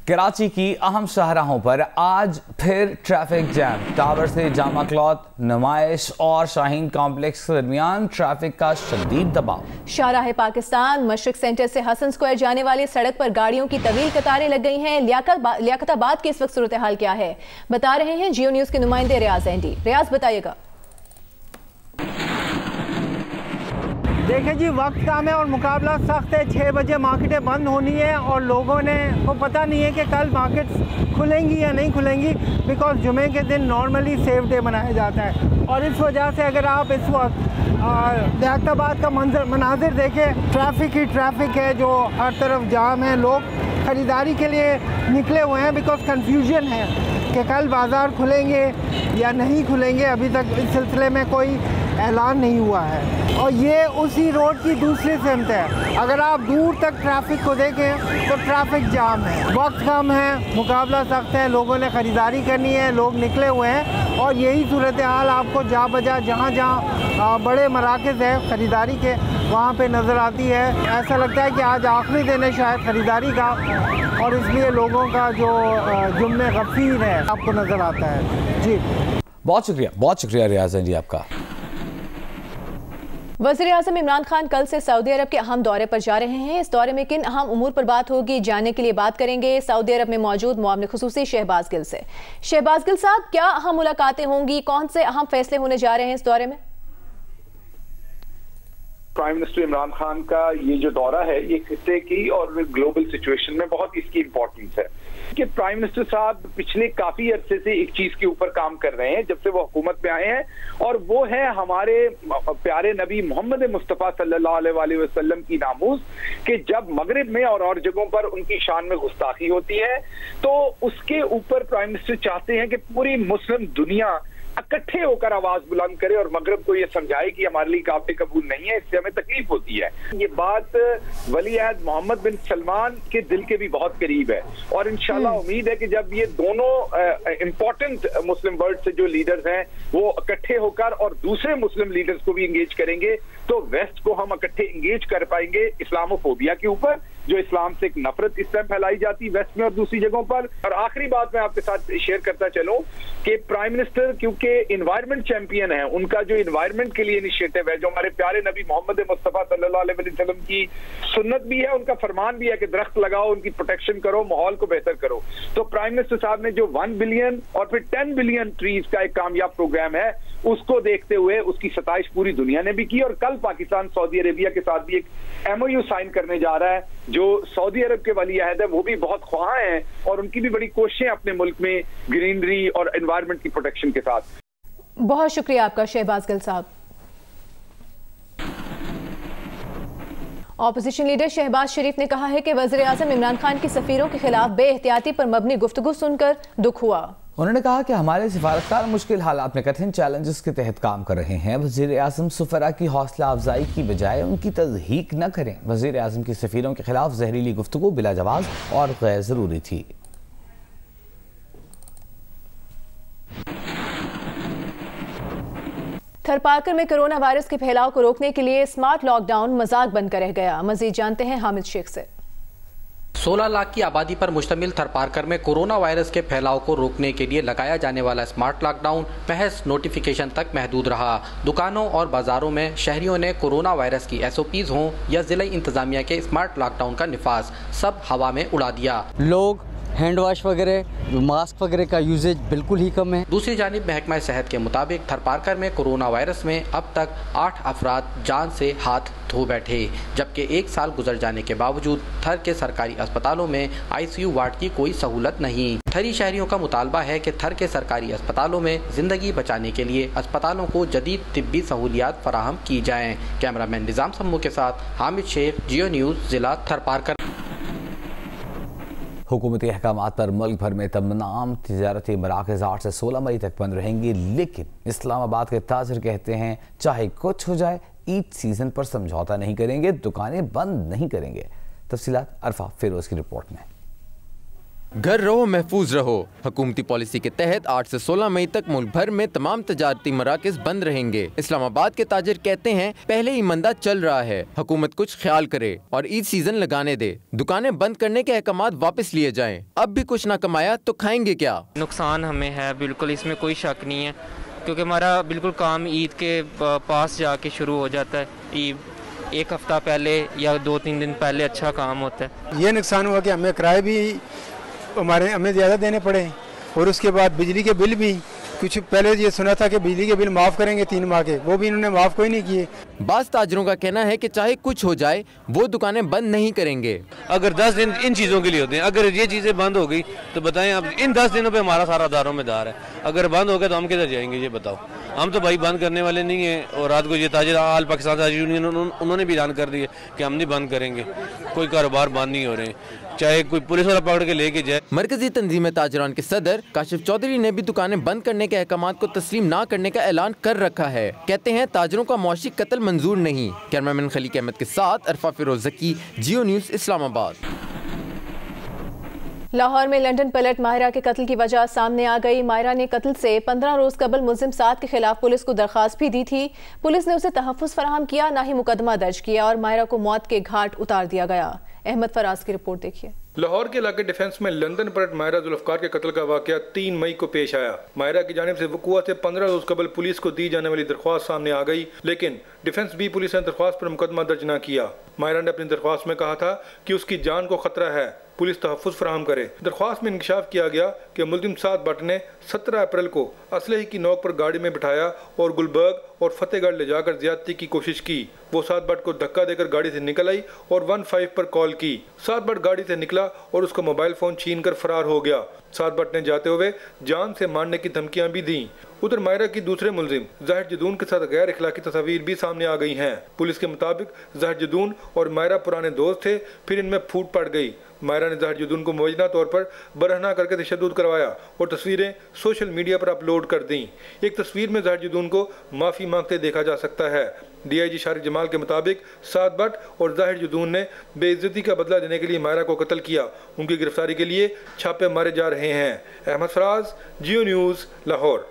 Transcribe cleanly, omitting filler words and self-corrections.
कराची की अहम शाहराहों पर आज फिर ट्रैफिक जैम। टावर से जामा क्लॉथ, नुमाइश और शाहीन कॉम्प्लेक्स के दरमियान ट्रैफिक का शदीद दबाव। शाहराह पाकिस्तान मशरिक सेंटर से हसन स्क्वायर जाने वाली सड़क पर गाड़ियों की तवील कतारें लग गई हैं। लियाकताबाद की इस वक्त सूरत हाल क्या है, बता रहे हैं जियो न्यूज के नुमाइंदे रियाज एंडी। रियाज, बताइएगा। देखिए जी, वक्त कम है और मुकाबला सख्त है। 6 बजे मार्केटें बंद होनी है और लोगों ने को पता नहीं है कि कल मार्केट्स खुलेंगी या नहीं खुलेंगी, बिकॉज जुमे के दिन नॉर्मली सेफ डे मनाया जाता है। और इस वजह से अगर आप इस वक्त लियाकताबाद का मनाजिर देखें, ट्रैफिक ही ट्रैफिक है, जो हर तरफ जाम है। लोग ख़रीदारी के लिए निकले हुए हैं बिकॉज कन्फ्यूजन है कि कल बाज़ार खुलेंगे या नहीं खुलेंगे। अभी तक इस सिलसिले में कोई ऐलान नहीं हुआ है। और ये उसी रोड की दूसरी सिमत है। अगर आप दूर तक ट्रैफिक को देखें तो ट्रैफिक जाम है, वक्त कम है, मुकाबला सख्त है, लोगों ने ख़रीदारी करनी है, लोग निकले हुए हैं। और यही सूरत हाल आपको जा बजा जहाँ जहाँ बड़े मराकज़ हैं ख़रीदारी के, वहाँ पे नज़र आती है। ऐसा लगता है कि आज आखिरी दिन है शायद ख़रीदारी का, और इसलिए लोगों का जो जुम्मे गफ़ीर है आपको नज़र आता है। जी बहुत शुक्रिया रियाज जी आपका। वज़ीर-ए-आज़म इमरान खान कल से सऊदी अरब के अहम दौरे पर जा रहे हैं। इस दौरे में किन अहम उमूर पर बात होगी, जानने के लिए बात करेंगे सऊदी अरब में मौजूद मुआविन खुसूसी शहबाज गिल से। शहबाज गिल साहब, क्या अहम मुलाकातें होंगी, कौन से अहम फैसले होने जा रहे हैं इस दौरे में? प्राइम मिनिस्टर इमरान खान का ये जो दौरा है, ये खित्ते की और ग्लोबल सिचुएशन में बहुत इसकी इंपॉर्टेंस है कि प्राइम मिनिस्टर साहब पिछले काफी अरसे से एक चीज के ऊपर काम कर रहे हैं जब से वो हुकूमत पे आए हैं, और वो है हमारे प्यारे नबी मोहम्मद मुस्तफ़ा सल्लल्लाहु अलैहि वसल्लम की नामूस कि जब मगरिब में और जगहों पर उनकी शान में गुस्ताखी होती है तो उसके ऊपर प्राइम मिनिस्टर चाहते हैं कि पूरी मुस्लिम दुनिया इकट्ठे होकर आवाज बुलंद करे और मगरब को ये समझाए कि हमारे लिए काबिल कबूल नहीं है, इससे हमें तकलीफ होती है। ये बात वली अहद मोहम्मद बिन सलमान के दिल के भी बहुत करीब है, और इंशाल्लाह उम्मीद है कि जब ये दोनों इंपॉर्टेंट मुस्लिम वर्ल्ड से जो लीडर्स हैं वो इकट्ठे होकर और दूसरे मुस्लिम लीडर्स को भी इंगेज करेंगे तो वेस्ट को हम इकट्ठे इंगेज कर पाएंगे इस्लामोफोबिया के ऊपर, जो इस्लाम से एक नफरत इस टाइम फैलाई जाती है वेस्ट में और दूसरी जगहों पर। और आखिरी बात मैं आपके साथ शेयर करता चलूं कि प्राइम मिनिस्टर क्योंकि इन्वायरमेंट चैंपियन है, उनका जो इन्वायरमेंट के लिए इनिशिएटिव है, जो हमारे प्यारे नबी मोहम्मद मुस्तफ़ा सल्लल्लाहु अलैहि वसल्लम की सुन्नत भी है, उनका फरमान भी है कि दरख्त लगाओ, उनकी प्रोटेक्शन करो, माहौल को बेहतर करो। तो प्राइम मिनिस्टर साहब ने जो 1 बिलियन और फिर 10 बिलियन ट्रीज का एक कामयाब प्रोग्राम है, उसको देखते हुए उसकी सताइश पूरी दुनिया ने भी की, और कल पाकिस्तान सऊदी अरेबिया के साथ भी एक MOU साइन करने जा रहा है। जो सऊदी अरब के वली अहद है वो भी बहुत ख्वाह हैं और उनकी भी बड़ी कोशिशें अपने मुल्क में ग्रीनरी और एनवायरनमेंट की प्रोटेक्शन के साथ। बहुत शुक्रिया आपका शहबाज गिल साहब। ऑपोजिशन लीडर शहबाज शरीफ ने कहा है कि वज़ीर-ए-आज़म इमरान खान की सफीरों के खिलाफ बेएहतियाती पर मबनी गुफ्तगू सुनकर दुख हुआ। उन्होंने कहा कि हमारे सिफारतकार मुश्किल हालात में कठिन चैलेंजेस के तहत काम कर रहे हैं। वज़ीर-ए-आज़म सफरा की हौसला अफजाई की बजाय उनकी तज़हीक न करें। वज़ीर-ए-आज़म की सफीरों के खिलाफ जहरीली गुफ्तगू बिला जवाब और गैर ज़रूरी थी। थरपारकर में कोरोना वायरस के फैलाव को रोकने के लिए स्मार्ट लॉकडाउन मजाक बनकर रह गया। मजीद जानते हैं हामिद शेख से। 16 लाख की आबादी पर मुश्तमिल थरपारकर में कोरोना वायरस के फैलाव को रोकने के लिए लगाया जाने वाला स्मार्ट लॉकडाउन महज नोटिफिकेशन तक महदूद रहा। दुकानों और बाजारों में शहरियों ने कोरोना वायरस की SOPs हों या जिला इंतजामिया के स्मार्ट लॉकडाउन का निफाज सब हवा में उड़ा दिया। लोग हैंड वॉश वगैरह, मास्क वगैरह का यूजेज बिल्कुल ही कम है। दूसरी जानिब महकमा सेहत के मुताबिक थरपारकर में कोरोना वायरस में अब तक 8 अफराद जान से हाथ धो बैठे, जबकि 1 साल गुजर जाने के बावजूद थर के सरकारी अस्पतालों में ICU वार्ड की कोई सहूलत नहीं। थरी शहरियों का मुतालबा है कि थर के सरकारी अस्पतालों में जिंदगी बचाने के लिए अस्पतालों को जदीद तिब्बी सहूलियात फराहम की जाएं। कैमरामैन निजाम सम्मू के साथ हामिद शेख, जियो न्यूज़, जिला थरपारकर। हुकूमती अहकामात पर मुल्क भर में तमाम तिजारती मराकज़ 8 से 16 मई तक बंद रहेंगी, लेकिन इस्लामाबाद के ताजिर कहते हैं चाहे कुछ हो जाए ईद सीजन पर समझौता नहीं करेंगे, दुकानें बंद नहीं करेंगे। तफसीलात अरफा फिरोज की रिपोर्ट में। घर रहो महफूज रहो। हुकूमती पॉलिसी के तहत 8 से 16 मई तक मुल्क भर में तमाम तजारती मराकज़ बंद रहेंगे। इस्लामाबाद के ताजिर कहते हैं पहले ही मंदा चल रहा है, हुकूमत कुछ ख्याल करे और ईद सीजन लगाने दे। दुकानें बंद करने के अहकामात वापस लिए जाएं। अब भी कुछ ना कमाया तो खाएंगे क्या? नुकसान हमें है बिल्कुल, इसमें कोई शक नहीं है, क्योंकि हमारा बिल्कुल काम ईद के पास जाके शुरू हो जाता है। ईद एक हफ्ता पहले या 2-3 दिन पहले अच्छा काम होता है। ये नुकसान हुआ कि हमें किराए भी हमें ज़्यादा देने पड़े और उसके बाद बिजली के बिल भी, कुछ पहले ये सुना था कि बिजली के बिल माफ़ करेंगे 3 माह के, वो भी इन्होंने माफ़ कोई नहीं किए। बाज़ ताजरों का कहना है कि चाहे कुछ हो जाए वो दुकानें बंद नहीं करेंगे। अगर 10 दिन इन चीज़ों के लिए होते हैं, अगर ये चीज़ें बंद हो गई तो बताएं अब इन 10 दिनों पे हमारा सारा दारोमदार है। अगर बंद हो गया तो हम किधर जाएंगे ये बताओ? हम तो भाई बंद करने वाले नहीं हैं। और रात को ये ताजिर आल पाकिस्तान ताजिर यूनियन उन्होंने भी ऐलान कर दिया कि हम नहीं बंद करेंगे, कोई कारोबार बंद नहीं हो रहे, चाहे कोई पुलिस वाला पकड़ के लेके जाए। मरकजी तंजीम ताजरान के सदर काशिफ चौधरी ने भी दुकानें बंद करने के अहकामात को तस्लीम न करने का ऐलान कर रखा है। कहते हैं ताजरों का मौशी कत्ल मंजूर नहीं। कैमरामैन खलीक अहमद के साथ अरफा फिरोज जकी, जियो न्यूज़, इस्लामाबाद। लाहौर में लंदन पलट माहिरा के कत्ल की वजह सामने आ गई। माहिरा ने कत्ल से 15 रोज कबल मुल्जिम साद के खिलाफ पुलिस को दरखास्त भी दी थी। पुलिस ने उसे तहफ़्फ़ुज़ फराहम किया, ना ही मुकदमा दर्ज किया और माहिरा को मौत के घाट उतार दिया गया। अहमद फराज की रिपोर्ट देखिए। लाहौर के इलाके डिफेंस में लंदन पलट माहिरा जुल्फ़कार के कत्ल का वाक़या 3 मई को पेश आया। माहिरा की जानिब से वक़ुआ से 15 रोज कबल पुलिस को दी जाने वाली दरख्वास्त सामने आ गई, लेकिन डिफेंस भी पुलिस ने दरख्वास्त पर मुकदमा दर्ज न किया। माहिरा ने अपनी दरख्वास्त में कहा था कि उसकी जान को खतरा है, पुलिस तहफ़्फ़ुज़ फराहम करे। दरख्वास्त में इंकशाफ किया गया कि मुल्जिम साद भट्ट ने 17 अप्रैल को असलहे की नोक पर गाड़ी में बिठाया और गुलबर्ग और फतेहगढ़ ले जाकर ज्यादती की कोशिश की। वो साद भट्ट को धक्का देकर गाड़ी से निकल आई और 15 पर कॉल की। साद भट्ट गाड़ी से निकला और उसका मोबाइल फ़ोन छीन कर फरार हो गया। साद भट्ट ने जाते हुए जान से मारने की धमकियां भी दी। उधर माहिरा की दूसरे मुल्जिम ज़ाहिर जदून के साथ गैर इखलाकी तस्वीर भी सामने आ गई हैं। पुलिस के मुताबिक ज़ाहिर जदून और माहिरा पुराने दोस्त थे, फिर इनमें फूट पड़ गई। माहिरा ने ज़ाहिर जदून को मुवज्जना तौर पर बरहना करके तशद्दुद करवाया और तस्वीरें सोशल मीडिया पर अपलोड कर दी। एक तस्वीर में ज़ाहिर जदून को माफ़ी मांगते देखा जा सकता है। DIG शारिक जमाल के मुताबिक साद भट्ट और ज़ाहिर जदून ने बेइज्जती का बदला लेने के लिए माहिरा को कत्ल किया। उनकी गिरफ्तारी के लिए छापे मारे जा रहे हैं। अहमद फराज, जियो न्यूज़, लाहौर।